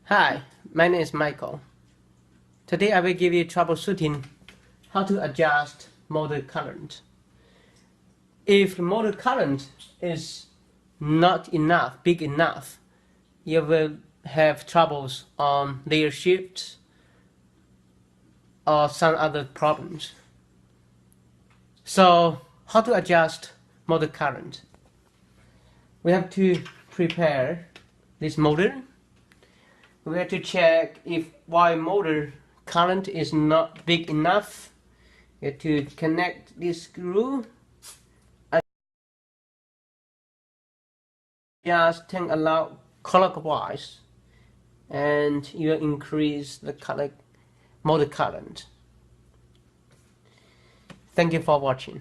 Hi, my name is Michael. Today I will give you troubleshooting how to adjust motor current. If the motor current is not big enough, you will have troubles on layer shifts or some other problems. So, how to adjust motor current? We have to prepare this motor. We have to check if why motor current is not big enough. You have to connect this screw. Just turn allow clockwise, and you will increase the motor current. Thank you for watching.